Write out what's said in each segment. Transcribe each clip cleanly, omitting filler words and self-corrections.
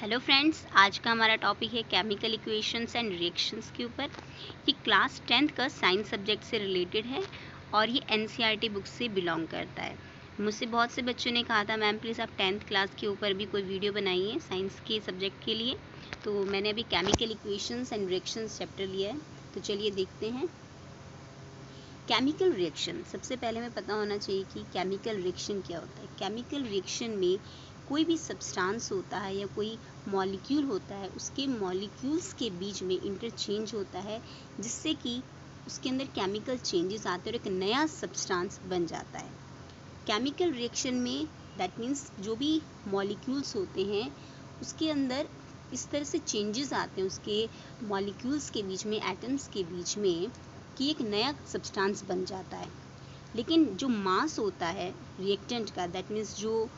Hello friends, आज का हमारा टॉपिक है केमिकल इक्वेशंस एंड रिएक्शंस के ऊपर। ये क्लास 10th का साइंस सब्जेक्ट से रिलेटेड है और ये एनसीईआरटी बुक से बिलोंग करता है। मुझसे बहुत से बच्चों ने कहा था मैम प्लीज़ आप 10th क्लास के ऊपर भी कोई वीडियो बनाइए साइंस के सब्जेक्ट के लिए। तो मैंने अभी chemical equations and reactions chapter लिया है, तो चलिए देखते हैं। केमिकल रिएक्शन, सबसे पहले हमें पता होना चाहिए कि केमिकल रिएक्शन क्या होता है। केमिकल रिएक्शन में कोई भी सब्सटेंस होता है या कोई मॉलिक्यूल होता है, उसके मॉलिक्यूल्स के बीच में इंटरचेंज होता है, जिससे कि उसके अंदर केमिकल चेंजेस आते हैं और एक नया सब्सटेंस बन जाता है। केमिकल रिएक्शन में दैट मीन्स जो भी मॉलिक्यूल्स होते हैं उसके अंदर इस तरह से चेंजेस आते हैं उसके मॉलिक्यूल्स के बीच में, एटम्स के बीच में, कि एक नया सब्सटेंस बन जाता है। लेकिन जो मास होता है रिएक्टेंट का, दैट मीन्स जो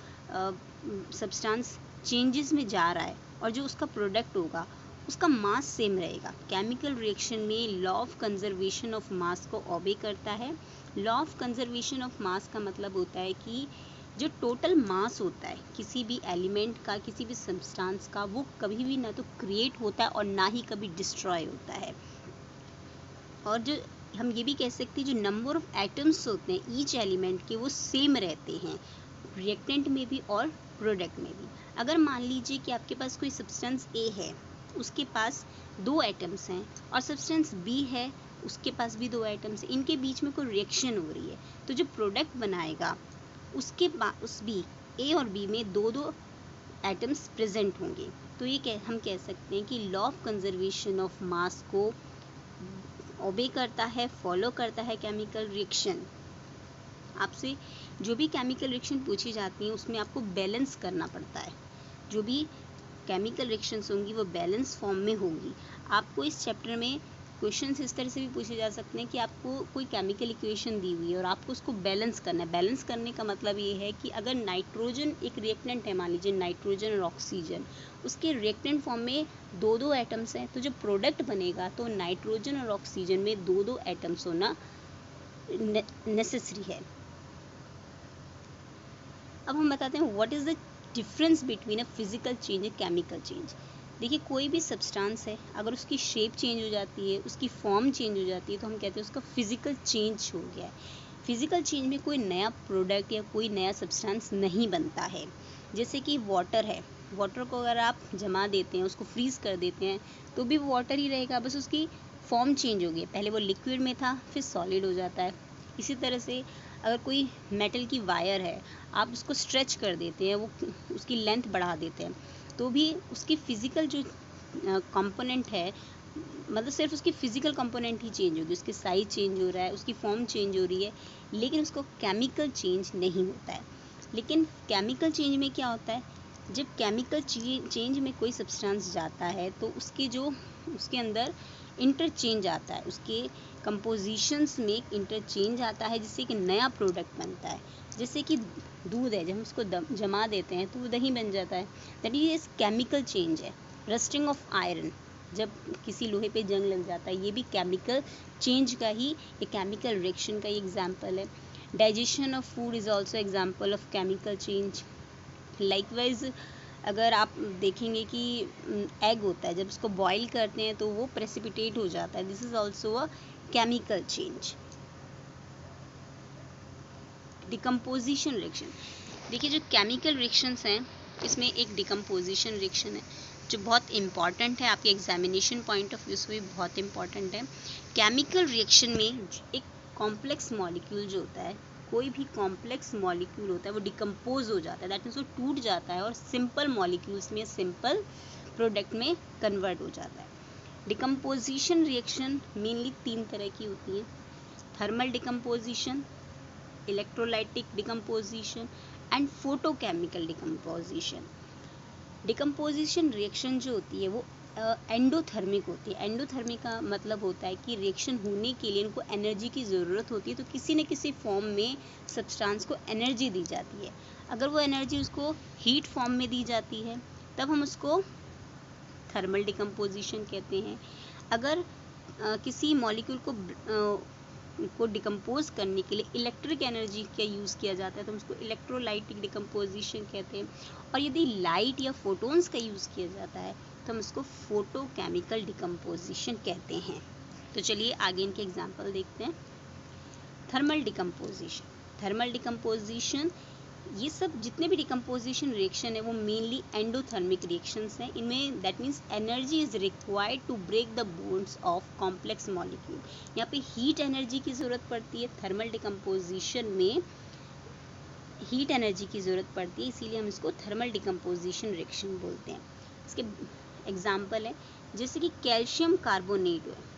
सब्सटेंस चेंजेस में जा रहा है और जो उसका प्रोडक्ट होगा उसका मास सेम रहेगा। केमिकल रिएक्शन में law of conservation of mass को ओबे करता है। Law of conservation of mass का मतलब होता है कि जो टोटल मास होता है किसी भी एलिमेंट का, किसी भी सब्सटेंस का, वो कभी भी ना तो क्रिएट होता है और ना ही कभी डिस्ट्रॉय होता है। और जो हम ये भी कह सकते हैं जो नंबर ऑफ एटम्स होते हैं ईच एलिमेंट के, वो सेम रहते हैं रिएक्टेंट में भी और प्रोडक्ट में भी। अगर मान लीजिए कि आपके पास कोई सब्सटेंस ए है, उसके पास 2 एटम्स हैं, और सब्सटेंस बी है, उसके पास भी 2 एटम्स हैं, इनके बीच में कोई रिएक्शन हो रही है, तो जो प्रोडक्ट बनाएगा उसके उस बी ए और बी में 2 एटम्स प्रेजेंट होंगे। तो ये हम कह सकते हैं कि law of conservation of mass को ओबे करता है, फॉलो करता है केमिकल रिएक्शन। आपसे जो भी केमिकल रिएक्शन पूछी जाती है उसमें आपको बैलेंस करना पड़ता है। जो भी केमिकल रिएक्शंस होंगी वो बैलेंस फॉर्म में होंगी। आपको इस चैप्टर में क्वेश्चंस इस तरह से भी पूछे जा सकते हैं कि आपको कोई केमिकल इक्वेशन दी हुई है और आपको उसको बैलेंस करना है। बैलेंस करने का मतलब ये है कि अगर नाइट्रोजन एक रिएक्टेंट है, मान लीजिए नाइट्रोजन और ऑक्सीजन, उसके रिएक्टेंट फॉर्म में 2 एटम्स हैं, तो जब प्रोडक्ट बनेगा तो नाइट्रोजन और ऑक्सीजन में 2 एटम्स होना नेसेसरी है। अब हम बताते हैं what is the difference between a physical change and chemical change. देखिए, कोई भी सब्सटेंस है, अगर उसकी शेप चेंज हो जाती है, उसकी फॉर्म चेंज हो जाती है, तो हम कहते हैं उसका फिजिकल चेंज हो गया है। फिजिकल चेंज में कोई नया प्रोडक्ट या कोई नया सब्सटेंस नहीं बनता है। जैसे कि वाटर है, वाटर को अगर आप जमा देते हैं, उसको फ्रीज कर देते हैं, तो भी वो वाटर ही रहेगा, बस उसकी फॉर्म चेंज हो गई। पहले वो लिक्विड में था, फिर सॉलिड हो जाता है। इसी तरह से अगर कोई मेटल की वायर है, आप उसको स्ट्रेच कर देते हैं, वो उसकी लेंथ बढ़ा देते हैं, तो भी उसकी फिजिकल जो कंपोनेंट है, मतलब सिर्फ उसकी फिजिकल कंपोनेंट ही चेंज होगी, उसकी साइज चेंज हो रहा है, उसकी फॉर्म चेंज हो रही है, लेकिन उसको केमिकल चेंज नहीं होता है। लेकिन केमिकल चेंज में क्या होता है, जब केमिकल चेंज में कोई सब्सटेंस जाता है तो उसके अंदर इंटरचेंज आता है, उसके कंपोजिशंस में इंटरचेंज आता है, जिससे एक नया प्रोडक्ट बनता है। जैसे कि दूध है, जब हम उसको जमा देते हैं तो वो दही बन जाता है, दैट इज केमिकल चेंज है। रस्टिंग ऑफ आयरन, जब किसी लोहे पे जंग लग जाता है, ये भी केमिकल चेंज का ही, एक केमिकल रिएक्शन का ही एग्जाम्पल है। Digestion of food is also example of chemical change. Likewise अगर आप देखेंगे कि एग होता है, जब उसको बॉईल करते हैं तो वो प्रेसिपिटेट हो जाता है, this is also a chemical change. Decomposition reaction, देखिए जो केमिकल रिएक्शंस हैं इसमें एक डिकम्पोजिशन रिएक्शन है जो बहुत इंपॉर्टेंट है, आपके एग्जामिनेशन पॉइंट ऑफ व्यू से भी बहुत इंपॉर्टेंट है। केमिकल रिएक्शन में एक कॉम्प्लेक्स मॉलिक्यूल जो होता है, कोई भी कॉम्प्लेक्स मॉलिक्यूल होता है वो डिकम्पोज हो जाता है, दैट मीन्स वो टूट जाता है और सिंपल मॉलिक्यूल्स में, सिंपल प्रोडक्ट में कन्वर्ट हो जाता है। डिकम्पोजिशन रिएक्शन मेनली 3 तरह की होती है: thermal decomposition, electrolytic decomposition and photochemical decomposition. Decomposition reaction जो होती है वो एंडोथर्मिक होती है। एंडोथर्मिक का मतलब होता है कि रिएक्शन होने के लिए इनको एनर्जी की ज़रूरत होती है, तो किसी न किसी फॉर्म में सब्सटेंस को एनर्जी दी जाती है। अगर वो एनर्जी उसको हीट फॉर्म में दी जाती है तब हम उसको थर्मल डिकम्पोजिशन कहते हैं। अगर किसी मॉलिक्यूल को को डिकम्पोज करने के लिए इलेक्ट्रिक एनर्जी का यूज़ किया जाता है तो हम उसको इलेक्ट्रोलाइटिक डिकम्पोजिशन कहते हैं। और यदि लाइट या फोटोन्स का यूज़ किया जाता है तो हम उसको फोटोकेमिकल डिकम्पोजिशन कहते हैं। तो चलिए आगे इनके एग्जाम्पल देखते हैं। Thermal decomposition. थर्मल डिकम्पोजिशन, ये सब जितने भी डिकम्पोजिशन रिएक्शन है वो मेनली एंडोथर्मिक रिएक्शंस हैं। इनमें that means energy is required to break the bonds of complex molecule. यहाँ पे हीट एनर्जी की ज़रूरत पड़ती है। थर्मल डिकम्पोजिशन में हीट एनर्जी की ज़रूरत पड़ती है, इसीलिए हम इसको थर्मल डिकम्पोजिशन रिएक्शन बोलते हैं। इसके एग्जाम्पल है जैसे कि कैल्शियम कार्बोनेट है।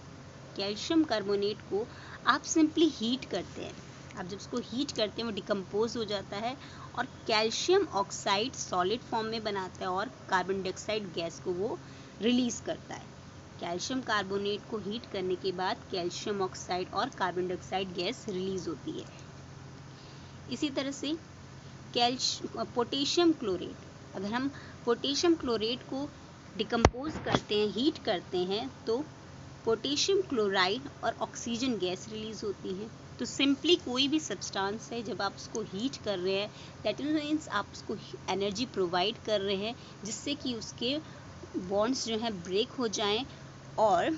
कैल्शियम कार्बोनेट को आप सिंपली हीट करते हैं, आप जब उसको हीट करते हैं वो डिकम्पोज हो जाता है और कैल्शियम ऑक्साइड सॉलिड फॉर्म में बनाता है और कार्बन डाइऑक्साइड गैस को वो रिलीज करता है। कैल्शियम कार्बोनेट को हीट करने के बाद कैल्शियम ऑक्साइड और कार्बन डाइऑक्साइड गैस रिलीज होती है। इसी तरह से पोटेशियम क्लोरेट, अगर हम पोटेशियम क्लोरेट को डिकम्पोज करते हैं, हीट करते हैं, तो पोटेशियम क्लोराइड और ऑक्सीजन गैस रिलीज होती है। तो सिंपली कोई भी सब्सटेंस है जब आप उसको हीट कर रहे हैं, दैट मीन्स आप उसको एनर्जी प्रोवाइड कर रहे हैं जिससे कि उसके बॉन्ड्स जो हैं ब्रेक हो जाएं और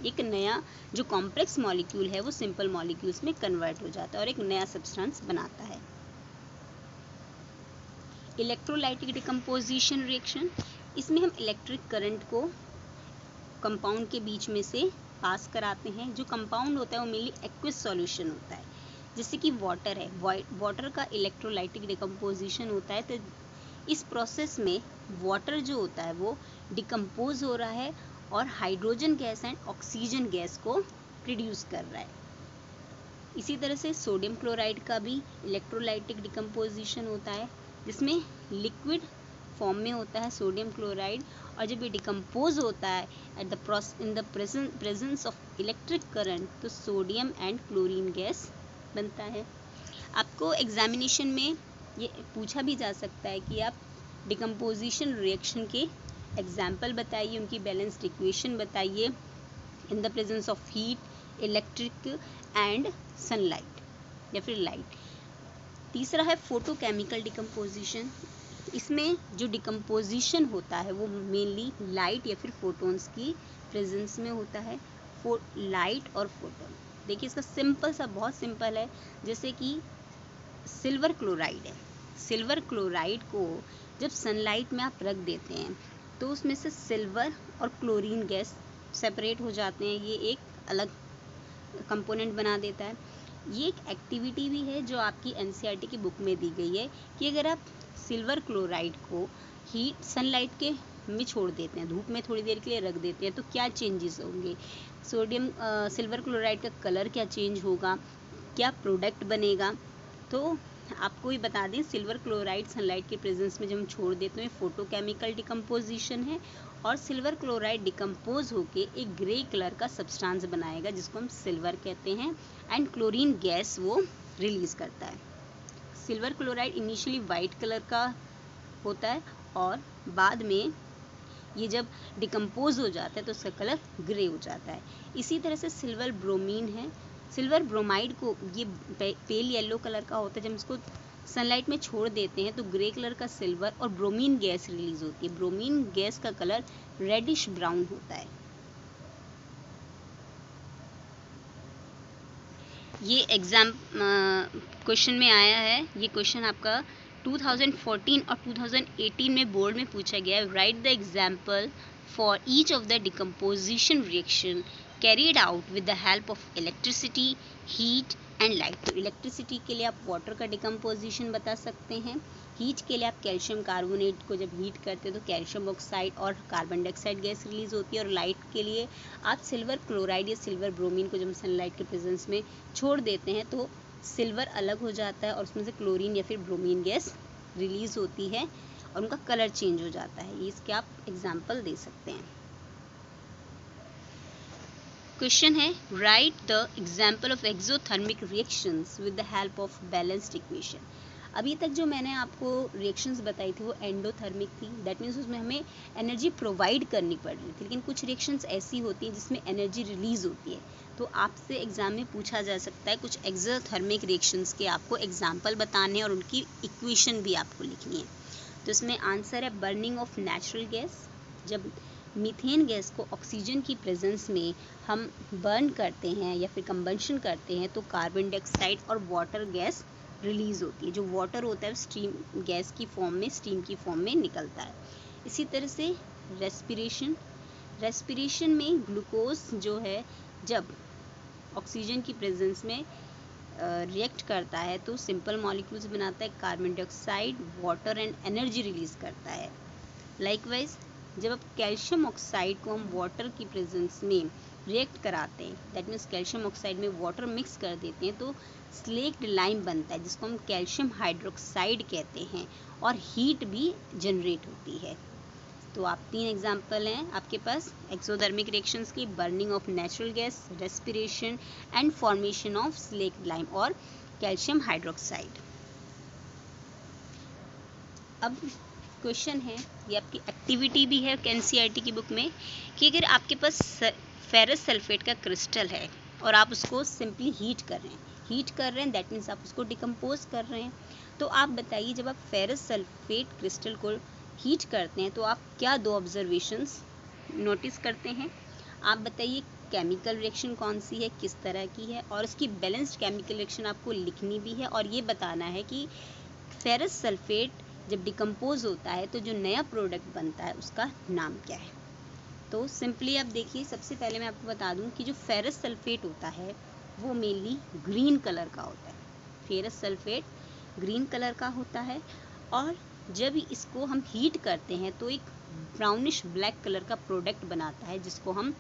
एक नया जो कॉम्प्लेक्स मॉलिक्यूल है वो सिंपल मॉलिक्यूल्स में कन्वर्ट हो जाता है और एक नया सब्सटेंस बनाता है। इलेक्ट्रोलाइटिक डिकम्पोजिशन रिएक्शन, इसमें हम इलेक्ट्रिक करंट को कंपाउंड के बीच में से पास कराते हैं। जो कंपाउंड होता है वो मेनली एक्विस सॉल्यूशन होता है, जैसे कि वाटर है। वाटर का इलेक्ट्रोलाइटिक डिकम्पोजिशन होता है, तो इस प्रोसेस में वाटर जो होता है वो डिकम्पोज हो रहा है और hydrogen gas and oxygen gas को प्रोड्यूस कर रहा है। इसी तरह से सोडियम क्लोराइड का भी इलेक्ट्रोलाइटिक डिकम्पोजिशन होता है, जिसमें लिक्विड फॉर्म में होता है सोडियम क्लोराइड, और जब ये डिकम्पोज होता है in the presence of electric current तो सोडियम एंड क्लोरीन गैस बनता है। आपको एग्जामिनेशन में ये पूछा भी जा सकता है कि आप डिकम्पोजिशन रिएक्शन के एग्जाम्पल बताइए, उनकी बैलेंस्ड इक्वेशन बताइए in the presence of heat, electric and sunlight या फिर लाइट। तीसरा है फोटोकेमिकल डिकम्पोजिशन। इसमें जो डिकम्पोजिशन होता है वो मेनली लाइट या फिर फोटोन्स की प्रेजेंस में होता है। लाइट और फोटोन, देखिए इसका सिंपल सा, बहुत सिंपल है। जैसे कि सिल्वर क्लोराइड है, सिल्वर क्लोराइड को जब सनलाइट में आप रख देते हैं तो उसमें से सिल्वर और क्लोरीन गैस सेपरेट हो जाते हैं, ये एक अलग कंपोनेंट बना देता है। ये एक एक्टिविटी भी है जो आपकी एनसीईआरटी की बुक में दी गई है कि अगर आप सिल्वर क्लोराइड को हीट सनलाइट के में छोड़ देते हैं, धूप में थोड़ी देर के लिए रख देते हैं, तो क्या चेंजेस होंगे। सिल्वर क्लोराइड का कलर क्या चेंज होगा, क्या प्रोडक्ट बनेगा। तो आपको ये बता दें, सिल्वर क्लोराइड सनलाइट के प्रेजेंस में जब हम छोड़ देते हैं फोटोकेमिकल डिकम्पोजिशन है और सिल्वर क्लोराइड डिकम्पोज होके एक ग्रे कलर का सब्सटेंस बनाएगा जिसको हम सिल्वर कहते हैं एंड क्लोरीन गैस वो रिलीज करता है। Silver chloride initially white colour का होता है और बाद में ये जब डिकम्पोज हो जाता है तो उसका कलर ग्रे हो जाता है। इसी तरह से सिल्वर ब्रोमीन है, सिल्वर ब्रोमाइड को ये पेल येलो कलर का होता है, जब इसको सनलाइट में छोड़ देते हैं तो ग्रे कलर का सिल्वर और ब्रोमीन गैस रिलीज होती है। ब्रोमीन गैस का कलर रेडिश ब्राउन होता है। ये एग्जाम क्वेश्चन में आया है, ये क्वेश्चन आपका 2014 और 2018 में बोर्ड में पूछा गया है। Right the example for each of the decomposition reaction carried out with the help of electricity, heat and light. तो इलेक्ट्रिसिटी के लिए आप वाटर का डिकम्पोजिशन बता सकते हैं, हीट के लिए आप कैल्शियम कार्बोनेट को जब हीट करते हैं तो कैल्शियम ऑक्साइड और कार्बन डाइऑक्साइड गैस रिलीज होती है, और लाइट के लिए आप सिल्वर क्लोराइड या सिल्वर ब्रोमीन को जब सनलाइट के प्रेजेंस में छोड़ देते हैं तो सिल्वर अलग हो जाता है और उसमें से क्लोरीन या फिर ब्रोमीन गैस रिलीज होती है और उनका कलर चेंज हो जाता है। ये इसके आप एग्जाम्पल दे सकते हैं। क्वेश्चन है, right the example of exothermic reactions with the help of balanced equation. अभी तक जो मैंने आपको रिएक्शंस बताई थी वो एंडोथर्मिक थी, दैट मीन्स उसमें हमें एनर्जी प्रोवाइड करनी पड़ रही थी। लेकिन कुछ रिएक्शंस ऐसी होती हैं जिसमें एनर्जी रिलीज होती है। तो आपसे एग्जाम में पूछा जा सकता है कुछ एक्सोथर्मिक रिएक्शंस के आपको एग्जाम्पल बताने और उनकी इक्वेशन भी आपको लिखनी है। तो इसमें आंसर है बर्निंग ऑफ नेचुरल गैस। जब मीथेन गैस को ऑक्सीजन की प्रेजेंस में हम बर्न करते हैं या फिर कंबंशन करते हैं तो कार्बन डाइऑक्साइड और वाटर गैस रिलीज होती है। जो वाटर होता है स्टीम गैस की फॉर्म में, स्टीम की फॉर्म में निकलता है। इसी तरह से रेस्पिरेशन में ग्लूकोज जो है जब ऑक्सीजन की प्रेजेंस में रिएक्ट करता है तो सिंपल मॉलिक्यूल्स बनाता है, carbon dioxide, water and energy release करता है। लाइकवाइज जब अब कैल्शियम ऑक्साइड को हम वाटर की प्रेजेंस में रिएक्ट कराते हैं, दैट मीन्स कैल्शियम ऑक्साइड में वाटर मिक्स कर देते हैं तो स्लेक्ड लाइम बनता है जिसको हम कैल्शियम हाइड्रोक्साइड कहते हैं और हीट भी जनरेट होती है। तो आप 3 एग्जाम्पल हैं आपके पास एक्सोथर्मिक रिएक्शंस की, burning of natural gas, respiration and formation of slaked lime और कैल्शियम हाइड्रोक्साइड। अब क्वेश्चन है, ये आपकी एक्टिविटी भी है एनसीईआरटी की बुक में, कि अगर आपके पास फेरस सल्फेट का क्रिस्टल है और आप उसको सिंपली हीट कर रहे हैं दैट मीन्स आप उसको डिकम्पोज कर रहे हैं, तो आप बताइए जब आप फेरस सल्फेट क्रिस्टल को हीट करते हैं तो आप क्या 2 ऑब्जर्वेशंस नोटिस करते हैं। आप बताइए केमिकल रिएक्शन कौन सी है, किस तरह की है, और उसकी बैलेंस्ड केमिकल रिएक्शन आपको लिखनी भी है और ये बताना है कि फेरस सल्फेट जब डिकम्पोज होता है तो जो नया प्रोडक्ट बनता है उसका नाम क्या है। तो सिंपली आप देखिए, सबसे पहले मैं आपको बता दूं कि जो फेरस सल्फेट होता है वो मेनली ग्रीन कलर का होता है। फेरस सल्फेट ग्रीन कलर का होता है और जब इसको हम हीट करते हैं तो एक ब्राउनिश ब्लैक कलर का प्रोडक्ट बनाता है जिसको हम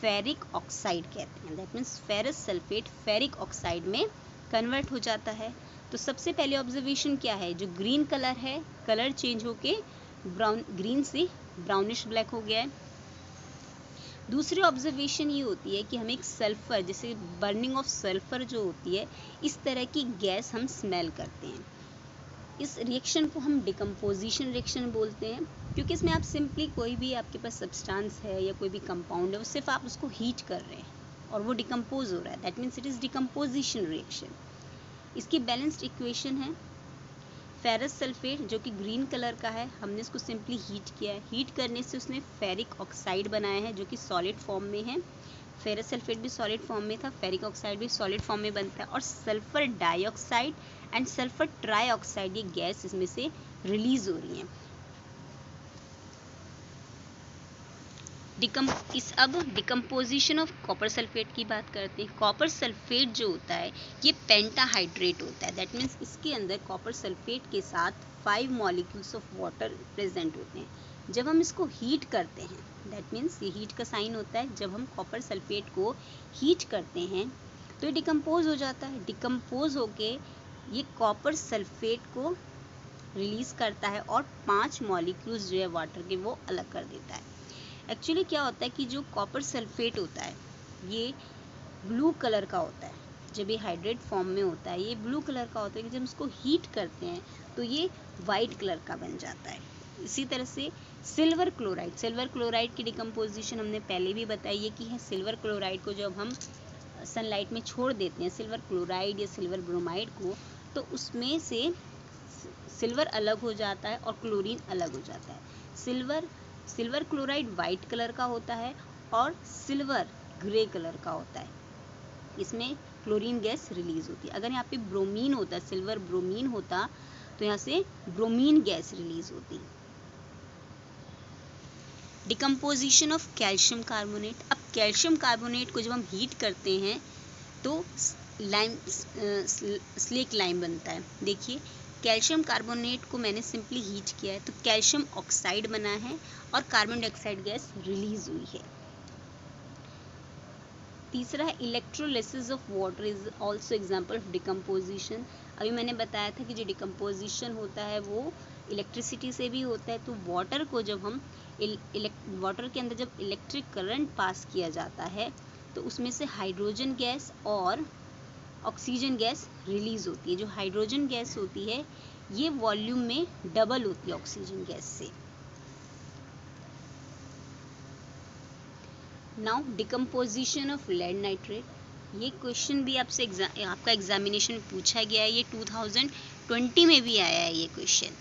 फेरिक ऑक्साइड कहते हैं। That means ferrous sulphate ferric oxide में कन्वर्ट हो जाता है। तो सबसे पहले ऑब्जर्वेशन क्या है, जो ग्रीन कलर है कलर चेंज होके ग्रीन से ब्राउनिश ब्लैक हो गया है। दूसरी ऑब्जर्वेशन ये होती है कि हम एक सल्फर, जैसे बर्निंग ऑफ सल्फर जो होती है, इस तरह की गैस हम स्मेल करते हैं। इस रिएक्शन को हम डिकम्पोजिशन रिएक्शन बोलते हैं क्योंकि इसमें आप सिंपली कोई भी आपके पास सब्सटेंस है या कोई भी कंपाउंड है वो सिर्फ आप उसको हीट कर रहे हैं और वो डिकम्पोज हो रहा है, that means it is decomposition reaction. इसकी बैलेंस्ड इक्वेशन है फेरस सल्फेट जो कि ग्रीन कलर का है, हमने इसको सिंपली हीट किया है, हीट करने से उसने फेरिक ऑक्साइड बनाया है जो कि सॉलिड फॉर्म में है। फेरस सल्फेट भी सॉलिड फॉर्म में था, फेरिक ऑक्साइड भी सॉलिड फॉर्म में बनता है और sulphur dioxide and sulphur trioxide ये गैस इसमें से रिलीज हो रही है। अब डिकम्पोजिशन ऑफ कॉपर सल्फेट की बात करते हैं। कॉपर सल्फेट जो होता है ये पेंटाहाइड्रेट होता है, दैट मीन्स इसके अंदर कॉपर सल्फेट के साथ 5 मॉलिक्यूल्स ऑफ वाटर प्रेजेंट होते हैं। जब हम इसको हीट करते हैं, दैट मीन्स ये हीट का साइन होता है, जब हम कॉपर सल्फेट को हीट करते हैं तो ये डिकम्पोज हो जाता है। डिकम्पोज होके ये कॉपर सल्फेट को रिलीज करता है और 5 मॉलिक्यूल्स जो है वाटर के वो अलग कर देता है। एक्चुअली क्या होता है कि जो कॉपर सल्फेट होता है ये ब्लू कलर का होता है, जब ये हाइड्रेट फॉर्म में होता है ये ब्लू कलर का होता है, कि जब इसको हीट करते हैं तो ये वाइट कलर का बन जाता है। इसी तरह से सिल्वर क्लोराइड की डिकम्पोजिशन हमने पहले भी बताई है कि है सिल्वर क्लोराइड को जब हम सनलाइट में छोड़ देते हैं सिल्वर क्लोराइड या सिल्वर ब्रोमाइड को, तो उसमें से सिल्वर अलग हो जाता है और क्लोरीन अलग हो जाता है। सिल्वर क्लोराइड वाइट कलर का होता है और सिल्वर ग्रे कलर का होता है, इसमें क्लोरीन गैस रिलीज होती है। अगर यहाँ पे ब्रोमीन होता, सिल्वर ब्रोमीन होता तो यहाँ से ब्रोमीन गैस रिलीज होती। Decomposition of calcium carbonate. अब कैल्शियम कार्बोनेट को जब हम हीट करते हैं तो स्लेक लाइम बनता है। देखिए कैल्शियम कार्बोनेट को मैंने सिंपली हीट किया है तो कैल्शियम ऑक्साइड बना है और कार्बन डाइऑक्साइड गैस रिलीज हुई है। तीसरा है electrolysis of water is also example of decomposition. अभी मैंने बताया था कि जो डिकम्पोजिशन होता है वो इलेक्ट्रिसिटी से भी होता है। तो वाटर को जब हम वाटर के अंदर जब इलेक्ट्रिक करंट पास किया जाता है तो उसमें से हाइड्रोजन गैस और ऑक्सीजन गैस रिलीज होती है। जो हाइड्रोजन गैस होती है ये वॉल्यूम में डबल होती है ऑक्सीजन गैस से। Now decomposition of lead nitrate, ये क्वेश्चन भी आपसे आपका एग्जामिनेशन में पूछा गया है, ये 2020 में भी आया है ये क्वेश्चन,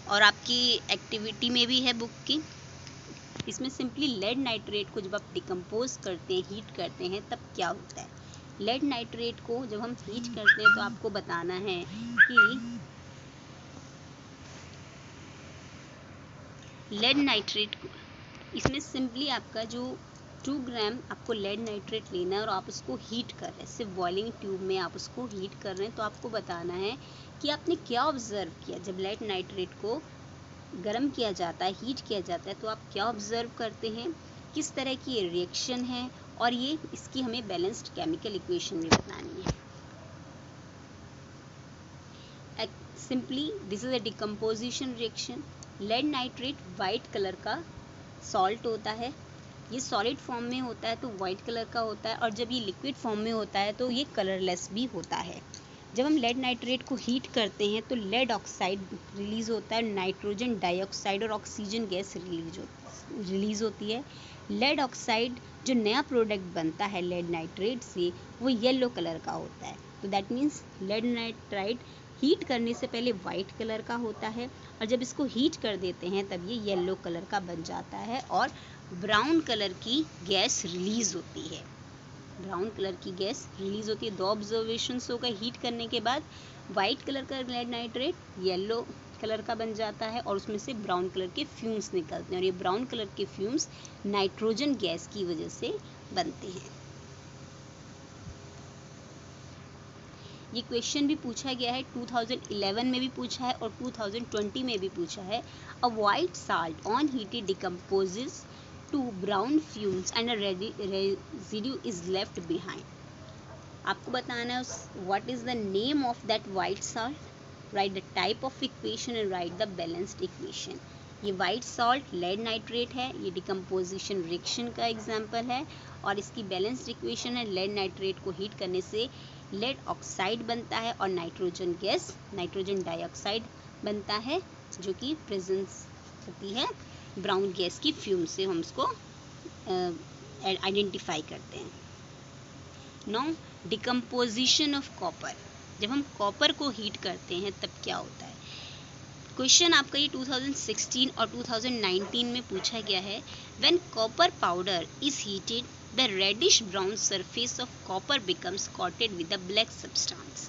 और आपकी एक्टिविटी में भी है बुक की। इसमें सिंपली लेड नाइट्रेट को जब आप डिकम्पोज करते हैं, हीट करते हैं, तब क्या होता है। लेड नाइट्रेट को जब हम हीट करते हैं तो आपको बताना है कि लेड नाइट्रेट को, इसमें सिंपली आपका जो 2 ग्राम आपको लेड नाइट्रेट लेना है और आप उसको हीट कर रहे हैं, सिर्फ बॉइलिंग ट्यूब में आप उसको हीट कर रहे हैं, तो आपको बताना है कि आपने क्या ऑब्जर्व किया। जब लेड नाइट्रेट को गर्म किया जाता है, हीट किया जाता है, तो आप क्या ऑब्जर्व करते हैं, किस तरह की ये रिएक्शन है, और ये इसकी हमें बैलेंस्ड केमिकल इक्वेशन भी बतानी है। Simply this is a decomposition reaction. Lead nitrate white colour का सॉल्ट होता है, ये सॉलिड फॉर्म में होता है तो वाइट कलर का होता है, और जब ये लिक्विड फॉर्म में होता है तो ये कलरलेस भी होता है। जब हम लेड नाइट्रेट को हीट करते हैं तो लेड ऑक्साइड रिलीज होता है, नाइट्रोजन डाइऑक्साइड और ऑक्सीजन गैस रिलीज होती है। लेड ऑक्साइड जो नया प्रोडक्ट बनता है लेड नाइट्रेट से, वो येलो कलर का होता है। तो that means lead nitrite heat करने से पहले वाइट कलर का होता है, और जब इसको हीट कर देते हैं तब ये येलो कलर का बन जाता है और ब्राउन कलर की गैस रिलीज होती है। ब्राउन कलर की गैस रिलीज होती है। 2 ऑब्जर्वेशंस हो गए, हीट करने के बाद वाइट कलर का लेड नाइट्रेट येलो कलर का बन जाता है और उसमें से ब्राउन कलर के फ्यूम्स निकलते हैं, और ये ब्राउन कलर के फ्यूम्स नाइट्रोजन गैस की वजह से बनते हैं। ये क्वेश्चन भी पूछा गया है, 2011 में भी पूछा है और 2020 में भी पूछा है। A white salt on heated decomposes to brown fumes and a residue is left behind. आपको बताना है what is the name of that white salt, write the type of equation and write the balanced equation. ये white salt lead nitrate है, ये decomposition reaction का example है, और इसकी बैलेंस्ड इक्वेशन है लेड नाइट्रेट को हीट करने से लेड ऑक्साइड बनता है और नाइट्रोजन गैस नाइट्रोजन डाइऑक्साइड बनता है, जो कि प्रेजेंस होती है ब्राउन गैस की फ्यूम से हम उसको आइडेंटिफाई करते हैं। नाउ डिकम्पोजिशन ऑफ कॉपर, जब हम कॉपर को हीट करते हैं तब क्या होता है। क्वेश्चन आपका ये 2016 और 2019 में पूछा गया है। When copper powder is heated the reddish brown surface of copper becomes coated with a black substance.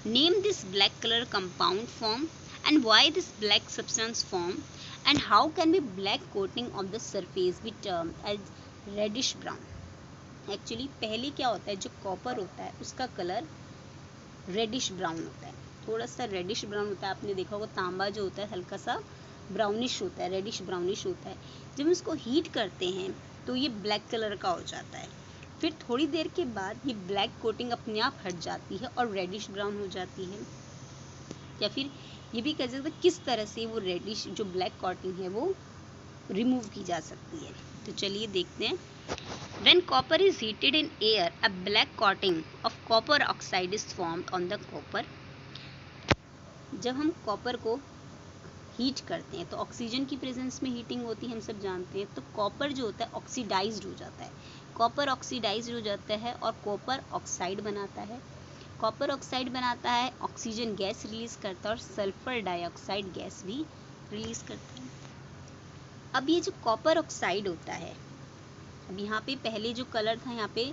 Name this black color compound form and why this black substance form, and how can be black coating of the surface be termed as reddish brown. Actually पहले क्या होता है, जो copper होता है उसका colour reddish brown होता है, थोड़ा सा रेडिश ब्राउन होता है। आपने देखा होगा तांबा जो होता है हल्का सा ब्राउनिश होता है, रेडिश ब्राउनिश होता है। जब हम उसको हीट करते हैं तो ये ब्लैक कलर का हो जाता है, फिर थोड़ी देर के बाद ये ब्लैक कोटिंग अपने आप हट जाती है और रेडिश ब्राउन हो जाती है। या फिर ये भी कह सकते हैं किस तरह से वो रेडिश जो ब्लैक कोटिंग है वो रिमूव की जा सकती है। तो चलिए देखते हैं। When copper is heated in air, a black coating of copper oxide is formed on the copper. जब हम कॉपर को हीट करते हैं तो ऑक्सीजन की प्रेजेंस में हीटिंग होती है, हम सब जानते हैं। तो कॉपर जो होता है ऑक्सीडाइज्ड हो जाता है, कॉपर ऑक्सीडाइज्ड हो जाता है और कॉपर ऑक्साइड बनाता है। कॉपर ऑक्साइड बनाता है, ऑक्सीजन गैस रिलीज करता है और सल्फर डाइऑक्साइड गैस भी रिलीज करता है। अब ये जो कॉपर ऑक्साइड होता है, अब यहाँ पे पहले जो कलर था, यहाँ पे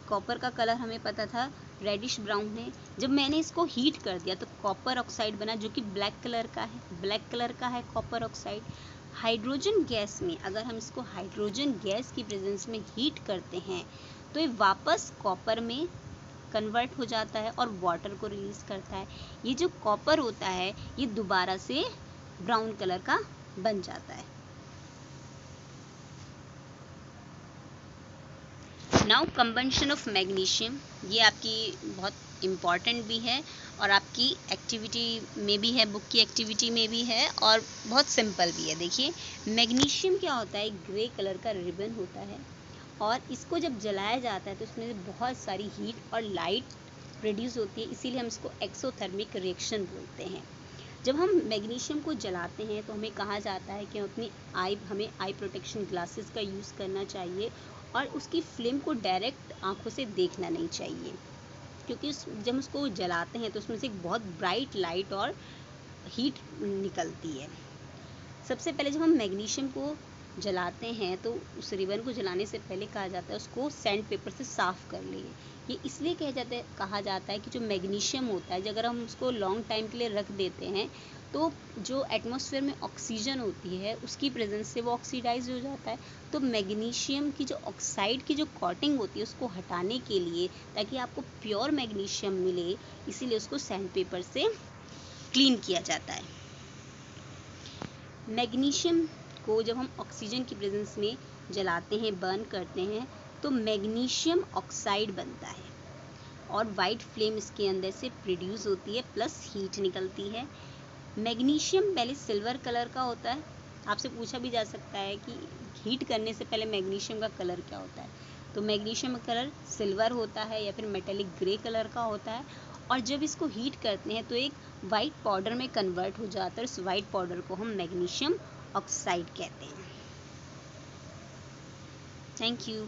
कॉपर का कलर हमें पता था रेडिश ब्राउन है। जब मैंने इसको हीट कर दिया तो कॉपर ऑक्साइड बना जो कि ब्लैक कलर का है, ब्लैक कलर का है कॉपर ऑक्साइड। हाइड्रोजन गैस में अगर हम इसको हाइड्रोजन गैस की प्रेजेंस में हीट करते हैं तो ये वापस कॉपर में कन्वर्ट हो जाता है और वाटर को रिलीज करता है। ये जो कॉपर होता है ये दोबारा से ब्राउन कलर का बन जाता है। नाउ कंबंशन ऑफ मैग्नीशियम, ये आपकी बहुत इम्पॉर्टेंट भी है और आपकी एक्टिविटी में भी है, बुक की एक्टिविटी में भी है और बहुत सिंपल भी है। देखिए मैग्नीशियम क्या होता है, ग्रे कलर का रिबन होता है और इसको जब जलाया जाता है तो इसमें से बहुत सारी हीट और लाइट प्रोड्यूस होती है, इसीलिए हम इसको एक्सोथर्मिक रिएक्शन बोलते हैं। जब हम मैग्नीशियम को जलाते हैं तो हमें कहा जाता है कि हमें आई प्रोटेक्शन ग्लासेस का यूज़ करना चाहिए और उसकी फ्लेम को डायरेक्ट आंखों से देखना नहीं चाहिए, क्योंकि जब उसको जलाते हैं तो उसमें से एक बहुत ब्राइट लाइट और हीट निकलती है। सबसे पहले जब हम मैग्नीशियम को जलाते हैं तो उस रिबन को जलाने से पहले कहा जाता है उसको सैंड पेपर से साफ़ कर लिए। ये इसलिए कहा जाता है कि जो मैग्नीशियम होता है, अगर हम उसको लॉन्ग टाइम के लिए रख देते हैं तो जो एटमॉस्फेयर में ऑक्सीजन होती है उसकी प्रेजेंस से वो ऑक्सीडाइज हो जाता है। तो मैग्नीशियम की जो ऑक्साइड की जो कोटिंग होती है उसको हटाने के लिए, ताकि आपको प्योर मैग्नीशियम मिले, इसीलिए उसको सैंड पेपर से क्लीन किया जाता है। मैग्नीशियम को जब हम ऑक्सीजन की प्रेजेंस में जलाते हैं, बर्न करते हैं, तो मैग्नीशियम ऑक्साइड बनता है और वाइट फ्लेम इसके अंदर से प्रोड्यूस होती है, प्लस हीट निकलती है। मैग्नीशियम पहले सिल्वर कलर का होता है। आपसे पूछा भी जा सकता है कि हीट करने से पहले मैग्नीशियम का कलर क्या होता है, तो मैग्नीशियम का कलर सिल्वर होता है या फिर मेटेलिक ग्रे कलर का होता है, और जब इसको हीट करते हैं तो एक वाइट पाउडर में कन्वर्ट हो जाता है। उस वाइट पाउडर को हम मैग्नीशियम ऑक्साइड कहते हैं। Thank you.